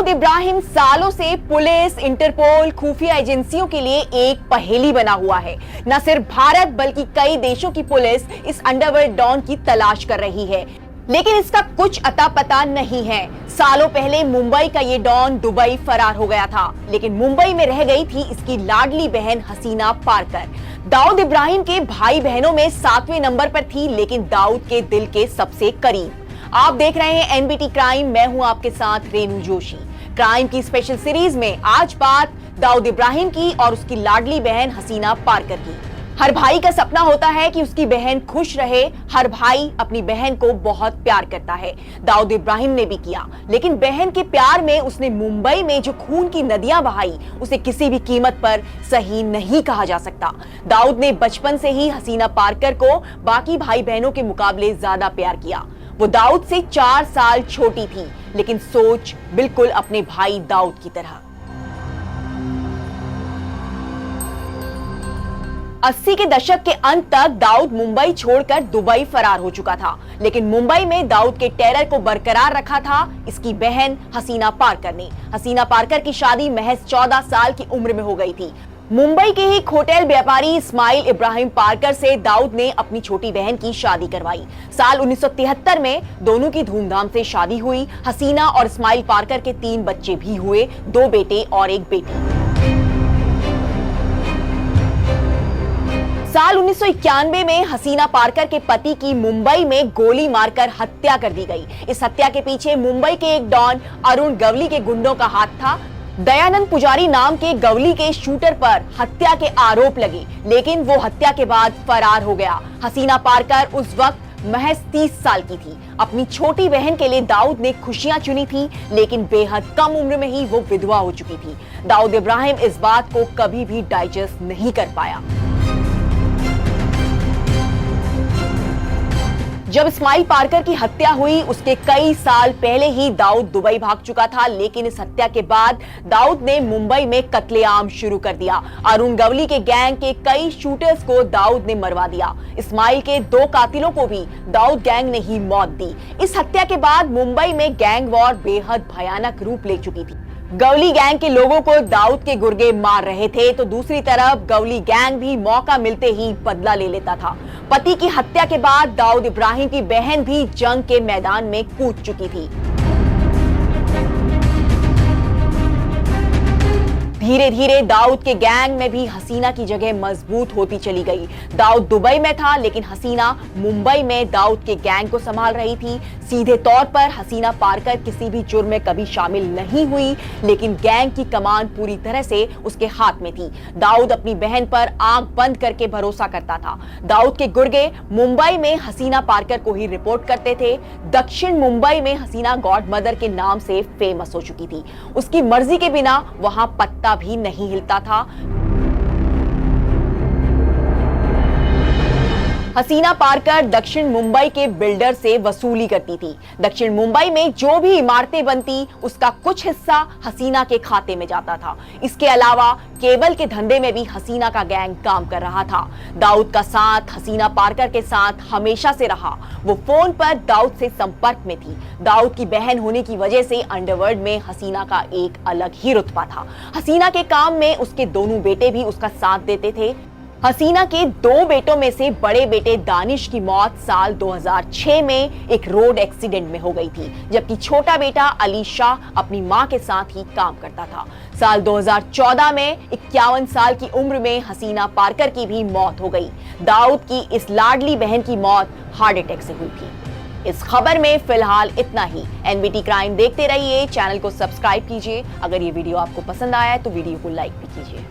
दाऊद इब्राहिम सालों से police, interpole, खुफिया एजेंसियों के लिए एक पहेली बना हुआ है। न सिर्फ भारत बल्कि कई देशों की पुलिस इस अंडरवर्ल्ड डॉन की तलाश कर रही है, लेकिन इसका कुछ अता पता नहीं है। सालों पहले मुंबई का ये डॉन दुबई फरार हो गया था, लेकिन मुंबई में रह गई थी इसकी लाडली बहन हसीना पारकर। दाऊद इब्राहिम के भाई बहनों में 7वें नंबर पर थी, लेकिन दाऊद के दिल के सबसे करीब। आप देख रहे हैं एनबीटी क्राइम, मैं हूं आपके साथ रेनू जोशी। क्राइम की स्पेशल सीरीज में आज बात दाऊद इब्राहिम की और उसकी लाडली बहन हसीना पारकर की। हर भाई का सपना होता है कि उसकी बहन खुश रहे। हर भाई अपनी बहन को बहुत प्यार करता है। दाऊद इब्राहिम ने भी किया, लेकिन बहन के प्यार में उसने मुंबई में जो खून की नदियां बहाई, उसे किसी भी कीमत पर सही नहीं कहा जा सकता। दाऊद ने बचपन से ही हसीना पारकर को बाकी भाई बहनों के मुकाबले ज्यादा प्यार किया। वो दाऊद से 4 साल छोटी थी, लेकिन सोच बिल्कुल अपने भाई दाऊद की तरह। 80 के दशक के अंत तक दाऊद मुंबई छोड़कर दुबई फरार हो चुका था, लेकिन मुंबई में दाऊद के टेरर को बरकरार रखा था इसकी बहन हसीना पारकर ने। हसीना पारकर की शादी महज 14 साल की उम्र में हो गई थी। मुंबई के ही होटल व्यापारी इस्माइल इब्राहिम पारकर से दाऊद ने अपनी छोटी बहन की शादी करवाई। साल 1973 में दोनों की धूमधाम से शादी हुई। हसीना और इस्माइल पारकर के 3 बच्चे भी हुए, 2 बेटे और 1 बेटी। साल 1991 में हसीना पारकर के पति की मुंबई में गोली मारकर हत्या कर दी गई। इस हत्या के पीछे मुंबई के एक डॉन अरुण गवली के गुंडों का हाथ था। दयानंद पुजारी नाम के गवली के शूटर पर हत्या के आरोप लगे, लेकिन वो हत्या के बाद फरार हो गया। हसीना पारकर उस वक्त महज 30 साल की थी। अपनी छोटी बहन के लिए दाऊद ने खुशियां चुनी थी, लेकिन बेहद कम उम्र में ही वो विधवा हो चुकी थी। दाऊद इब्राहिम इस बात को कभी भी डाइजेस्ट नहीं कर पाया। जब इस्माइल पारकर की हत्या हुई, उसके कई साल पहले ही दाऊद दुबई भाग चुका था, लेकिन इस हत्या के बाद दाऊद ने मुंबई में कत्लेआम शुरू कर दिया। अरुण गवली के गैंग के कई शूटर्स को दाऊद ने मरवा दिया। इस्माइल के 2 कातिलों को भी दाऊद गैंग ने ही मौत दी। इस हत्या के बाद मुंबई में गैंग वॉर बेहद भयानक रूप ले चुकी थी। गवली गैंग के लोगों को दाऊद के गुर्गे मार रहे थे, तो दूसरी तरफ गवली गैंग भी मौका मिलते ही बदला ले लेता था। पति की हत्या के बाद दाऊद इब्राहिम की बहन भी जंग के मैदान में कूद चुकी थी। धीरे धीरे दाऊद के गैंग में भी हसीना की जगह मजबूत होती चली गई। दाऊद दुबई में था, लेकिन हसीना मुंबई में दाऊद के गैंग को संभाल रही थी। सीधे तौर पर हसीना पारकर किसी भी जुर्म में कभी शामिल नहीं हुई, लेकिन गैंग की कमान पूरी तरह से उसके हाथ में थी। दाऊद अपनी बहन पर आंख बंद करके भरोसा करता था। दाऊद के गुर्गे मुंबई में हसीना पारकर को ही रिपोर्ट करते थे। दक्षिण मुंबई में हसीना गॉड मदर के नाम से फेमस हो चुकी थी। उसकी मर्जी के बिना वहां पत्ता भी नहीं हिलता था। हसीना पारकर दक्षिण मुंबई के बिल्डर से वसूली करती थी। दक्षिण मुंबई में जो भी इमारतें बनती, उसका कुछ हिस्सा हसीना के खाते में जाता था। इसके अलावा केबल के धंधे में भी हसीना का गैंग काम कर रहा था। दाऊद का साथ हसीना पारकर के साथ हमेशा से रहा। वो फोन पर दाऊद से संपर्क में थी। दाऊद की बहन होने की वजह से अंडरवर्ल्ड में हसीना का एक अलग ही रुतबा था। हसीना के काम में उसके दोनों बेटे भी उसका साथ देते थे। हसीना के 2 बेटों में से बड़े बेटे दानिश की मौत साल 2006 में एक रोड एक्सीडेंट में हो गई थी, जबकि छोटा बेटा अली शाह अपनी मां के साथ ही काम करता था। साल 2014 में 51 साल की उम्र में हसीना पारकर की भी मौत हो गई। दाऊद की इस लाडली बहन की मौत हार्ट अटैक से हुई थी। इस खबर में फिलहाल इतना ही। एनबीटी क्राइम देखते रहिए, चैनल को सब्सक्राइब कीजिए। अगर ये वीडियो आपको पसंद आया है तो वीडियो को लाइक भी कीजिए।